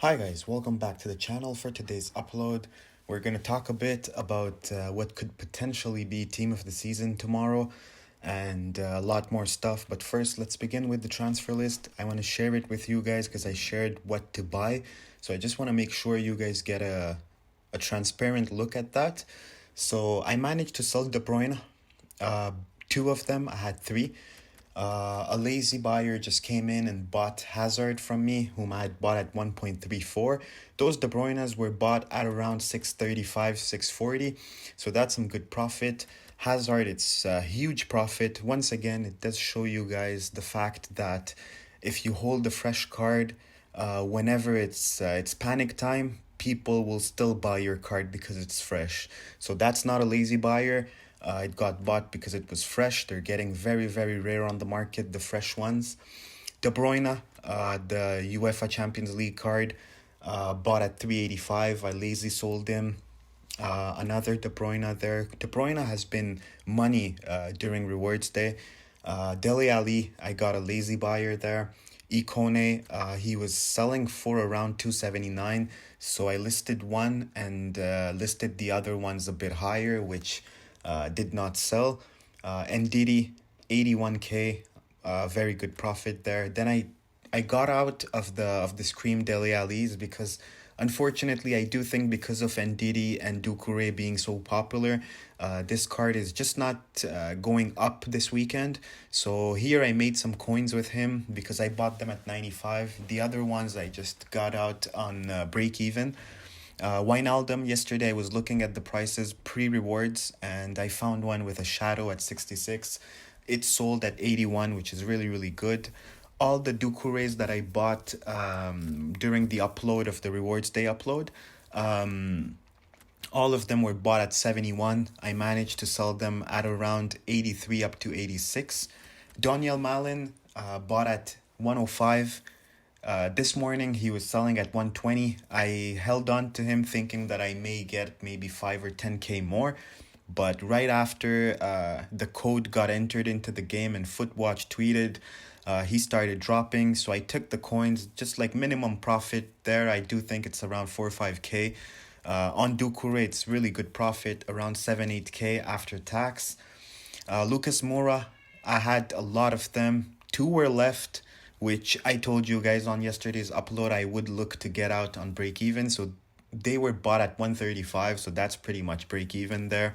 Hi guys, welcome back to the channel. For today's upload, we're going to talk a bit about what could potentially be team of the season tomorrow and a lot more stuff. But first, let's begin with the transfer list. I want to share it with you guys because I shared what to buy. So I just want to make sure you guys get a transparent look at that. So I managed to sell De Bruyne, uh, two of them. I had three. A lazy buyer just came in and bought Hazard from me, whom I had bought at 1.34. Those De Bruynes were bought at around 635, 640. So that's some good profit. Hazard, it's a huge profit. Once again, it does show you guys the fact that if you hold a fresh card, whenever it's panic time, people will still buy your card because it's fresh. So that's not a lazy buyer. It got bought because it was fresh. They're getting very, very rare on the market, the fresh ones. De Bruyne, the UEFA Champions League card, bought at 385. I lazy sold him. Another De Bruyne there. De Bruyne has been money during rewards day. Dele Ali, I got a lazy buyer there. Ikone, he was selling for around 279, so I listed one and listed the other ones a bit higher, which did not sell. Ndidi, 81k, very good profit there. Then I got out of the Scream Dele Ali's because unfortunately I do think because of Ndidi and Doucouré being so popular, this card is just not going up this weekend. So here I made some coins with him because I bought them at 95. The other ones I just got out on break even. Wijnaldum, yesterday I was looking at the prices pre-rewards and I found one with a shadow at 66. It sold at 81, which is really, really good. All the Doucourés that I bought during the upload of the rewards day upload, all of them were bought at 71. I managed to sell them at around 83 up to 86. Daniel Malin bought at 105. This morning he was selling at 120. I held on to him thinking that I may get maybe 5 or 10k more. But right after the code got entered into the game and Footwatch tweeted, he started dropping. So I took the coins, just like minimum profit there. I do think it's around 4 or 5k. On Doucouré, it's really good profit, around 7, 8k after tax. Lucas Moura, I had a lot of them. Two were left, which I told you guys on yesterday's upload I would look to get out on break even. So they were bought at 135, so that's pretty much break even there.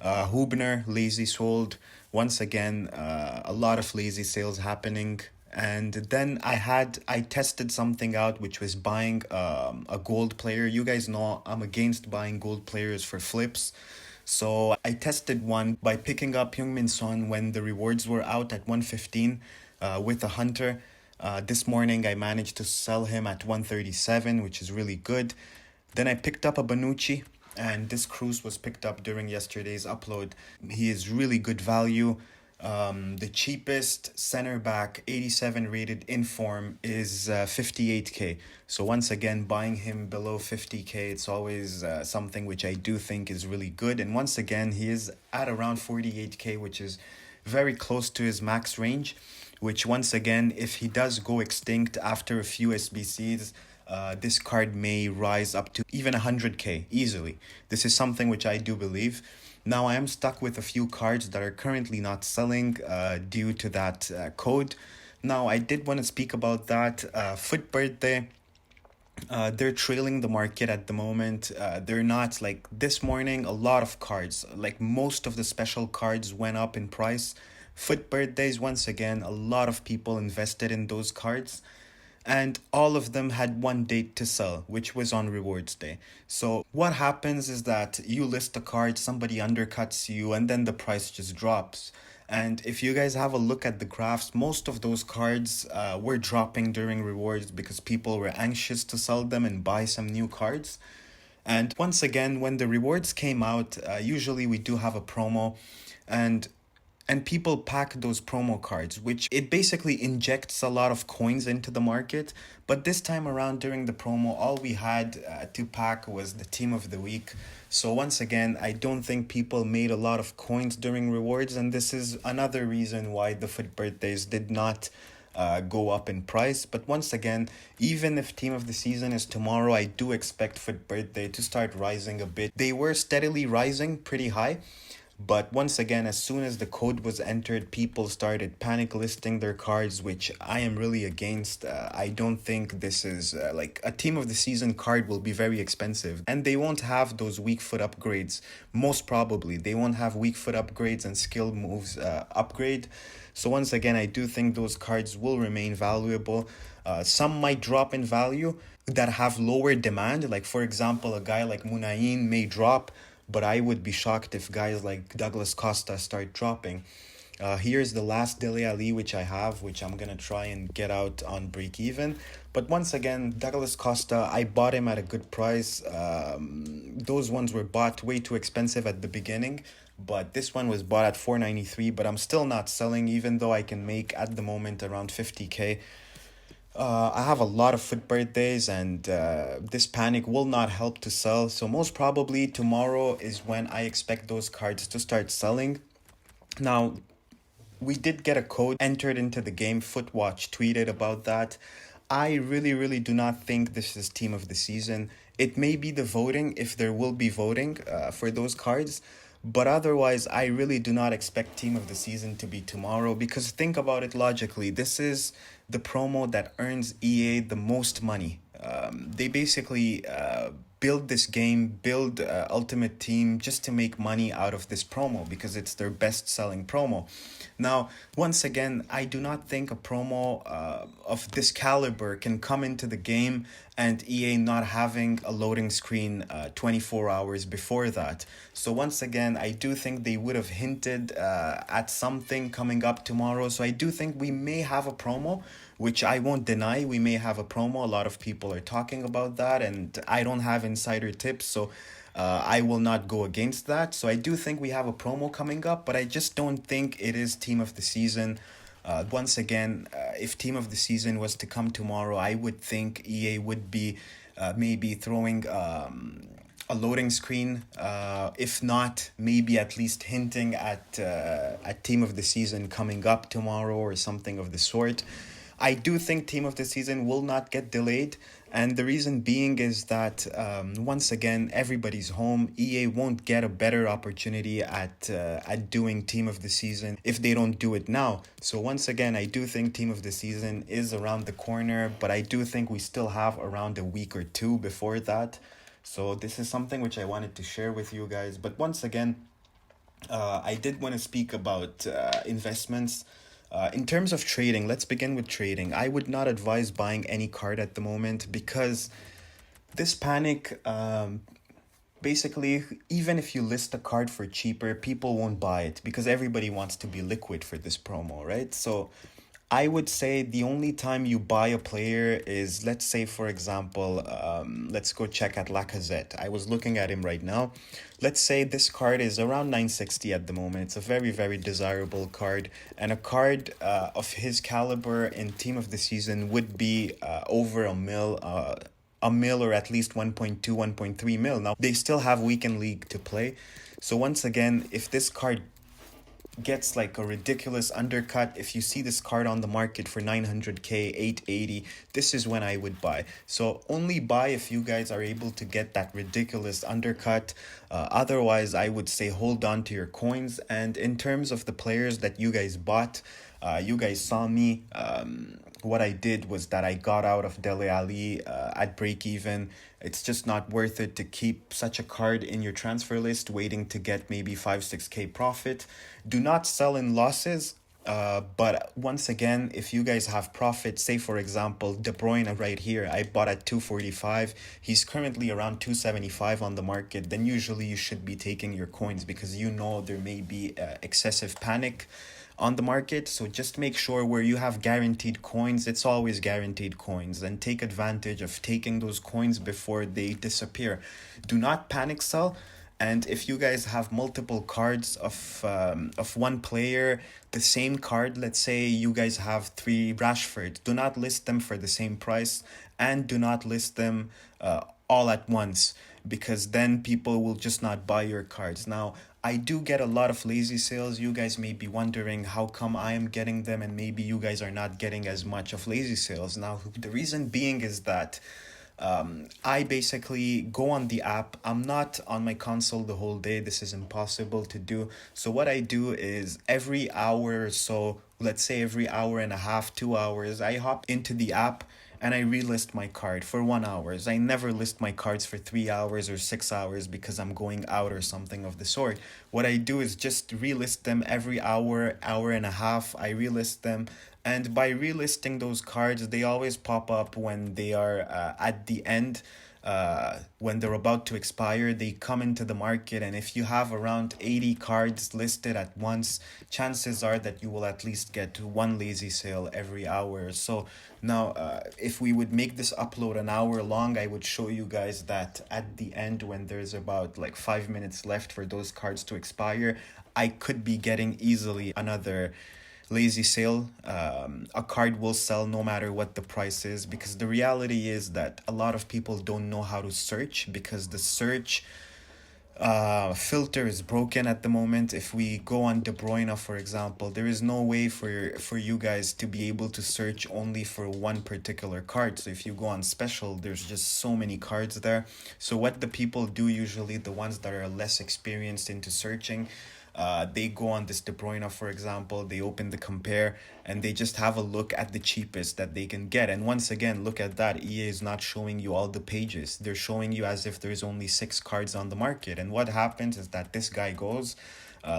Hubner, lazy sold. Once again, a lot of lazy sales happening. And then I tested something out, which was buying a gold player. You guys know I'm against buying gold players for flips. So I tested one by picking up Heung-min Son when the rewards were out at 115 with a hunter. This morning I managed to sell him at 137, which is really good. Then I picked up a Bonucci, and this cruise was picked up during yesterday's upload. He is really good value. The cheapest center back, 87 rated in form, is 58k. So once again, buying him below 50k, it's always something which I do think is really good. And once again, he is at around 48k, which is very close to his max range, which once again, if he does go extinct after a few SBCs, this card may rise up to even 100k easily. This is something which I do believe. Now I am stuck with a few cards that are currently not selling due to that code. Now I did want to speak about that. Foot Birthday, they're trailing the market at the moment. They're not like this morning. A lot of cards, like most of the special cards, went up in price. Foot Birthdays, once again, a lot of people invested in those cards. And all of them had one date to sell, which was on rewards day. So what happens is that you list a card, somebody undercuts you, and then the price just drops. And if you guys have a look at the graphs, most of those cards were dropping during rewards because people were anxious to sell them and buy some new cards. And once again, when the rewards came out, usually we do have a promo, and people pack those promo cards, which it basically injects a lot of coins into the market. But this time around during the promo, all we had to pack was the team of the week. So once again, I don't think people made a lot of coins during rewards, and this is another reason why the Foot Birthdays did not go up in price. But once again, even if team of the season is tomorrow, I do expect Foot Birthday to start rising a bit. They were steadily rising pretty high. But once again, as soon as the code was entered, people started panic listing their cards, which I am really against. I don't think this is like a team of the season card will be very expensive. And they won't have those weak foot upgrades. Most probably, they won't have weak foot upgrades and skill moves upgrade. So once again, I do think those cards will remain valuable. Some might drop in value that have lower demand. Like for example, a guy like Munayin may drop, but I would be shocked if guys like Douglas Costa start dropping. Here's the last Dele Ali which I have, which I'm gonna try and get out on break even. But once again, Douglas Costa, I bought him at a good price. Those ones were bought way too expensive at the beginning, but this one was bought at 493. But I'm still not selling, even though I can make at the moment around 50k. I have a lot of foot birthdays, and this panic will not help to sell. So most probably tomorrow is when I expect those cards to start selling. Now, we did get a code entered into the game. Footwatch tweeted about that. I really, really do not think this is team of the season. It may be the voting, if there will be voting for those cards. But otherwise, I really do not expect team of the season to be tomorrow, because think about it logically. This is the promo that earns EA the most money. They basically build this game, build Ultimate Team just to make money out of this promo because it's their best selling promo. Now, once again, I do not think a promo of this caliber can come into the game and EA not having a loading screen 24 hours before that. So once again, I do think they would have hinted at something coming up tomorrow. So I do think we may have a promo, which I won't deny. We may have a promo. A lot of people are talking about that, and I don't have insider tips, so I will not go against that. So I do think we have a promo coming up, but I just don't think it is team of the season. Once again, if team of the season was to come tomorrow, I would think EA would be maybe throwing a loading screen. If not, maybe at least hinting at team of the season coming up tomorrow or something of the sort. I do think team of the season will not get delayed, and the reason being is that once again, everybody's home. EA won't get a better opportunity at doing team of the season if they don't do it now. So once again, I do think team of the season is around the corner, but I do think we still have around a week or two before that. So this is something which I wanted to share with you guys. But once again, I did want to speak about investments. In terms of trading, let's begin with trading. I would not advise buying any card at the moment because this panic, basically, even if you list a card for cheaper, people won't buy it because everybody wants to be liquid for this promo, right? So I would say the only time you buy a player is, let's say, for example, let's go check at Lacazette. I was looking at him right now. Let's say this card is around 960 at the moment. It's a very, very desirable card. And a card of his caliber in Team of the Season would be over a mil or at least 1.2, 1.3 mil. Now, they still have Weekend League to play. So once again, if this card gets like a ridiculous undercut, if you see this card on the market for 900k, 880, this is when I would buy. So only buy if you guys are able to get that ridiculous undercut. Otherwise, I would say hold on to your coins. And in terms of the players that you guys bought, you guys saw me. What I did was that I got out of Dele Ali at break even. It's just not worth it to keep such a card in your transfer list waiting to get maybe 5-6k profit. Do not sell in losses. But once again, if you guys have profit, say for example, De Bruyne right here, I bought at 245. He's currently around 275 on the market. Then usually you should be taking your coins because you know there may be excessive panic on the market. So just make sure where you have guaranteed coins, it's always guaranteed coins, and take advantage of taking those coins before they disappear. Do not panic sell. And if you guys have multiple cards of one player, the same card, let's say you guys have 3 Rashford, do not list them for the same price, and do not list them all at once, because then people will just not buy your cards. Now, I do get a lot of lazy sales. You guys may be wondering how come I am getting them and maybe you guys are not getting as much of lazy sales. Now, the reason being is that I basically go on the app. I'm not on my console the whole day. This is impossible to do. So what I do is every hour or so, let's say every hour and a half, 2 hours, I hop into the app and I relist my card for 1 hour. I never list my cards for 3 hours or 6 hours because I'm going out or something of the sort. What I do is just relist them every hour, hour and a half. I relist them. And by relisting those cards, they always pop up when they are at the end, when they're about to expire. They come into the market, and if you have around 80 cards listed at once, chances are that you will at least get one lazy sale every hour. So now, if we would make this upload an hour long, I would show you guys that at the end, when there's about like 5 minutes left for those cards to expire, I could be getting easily another lazy sale. A card will sell no matter what the price is, because the reality is that a lot of people don't know how to search, because the search filter is broken at the moment. If we go on De Bruyne, for example, there is no way for you guys to be able to search only for one particular card. So if you go on special, there's just so many cards there. So what the people do usually, the ones that are less experienced into searching, they go on this De Bruyne, for example, they open the compare and they just have a look at the cheapest that they can get. And once again, look at that. EA is not showing you all the pages. They're showing you as if there's only 6 cards on the market. And what happens is that this guy goes,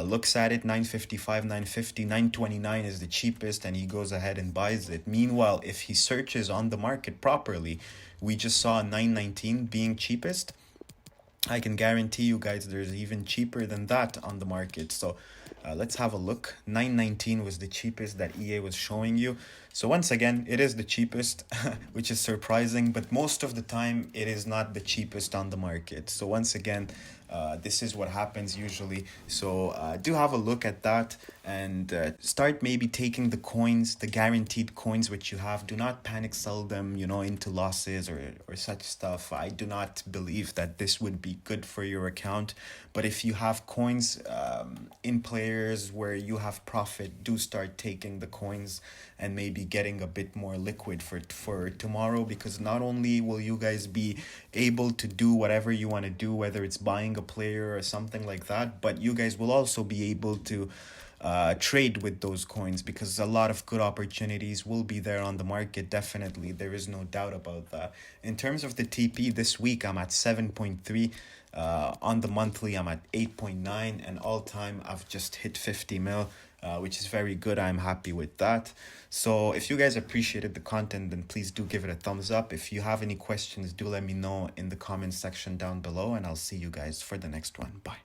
looks at it, 955, 950, 929 is the cheapest, and he goes ahead and buys it. Meanwhile, if he searches on the market properly, we just saw 919 being cheapest. I can guarantee you guys there's even cheaper than that on the market. So let's have a look. 919 was the cheapest that EA was showing you. So once again, it is the cheapest, which is surprising, but most of the time it is not the cheapest on the market. So once again, this is what happens usually. So do have a look at that, and start maybe taking the coins, the guaranteed coins which you have. Do not panic sell them, into losses or such stuff. I do not believe that this would be good for your account. But if you have coins in players where you have profit, do start taking the coins and maybe getting a bit more liquid for tomorrow, because not only will you guys be able to do whatever you want to do, whether it's buying a player or something like that, but you guys will also be able to trade with those coins, because a lot of good opportunities will be there on the market. Definitely, there is no doubt about that. In terms of the TP, this week I'm at 7.3. On the monthly I'm at 8.9, and all time I've just hit 50 mil, which is very good. I'm happy with that. So if you guys appreciated the content, then please do give it a thumbs up. If you have any questions, do let me know in the comment section down below, and I'll see you guys for the next one. Bye.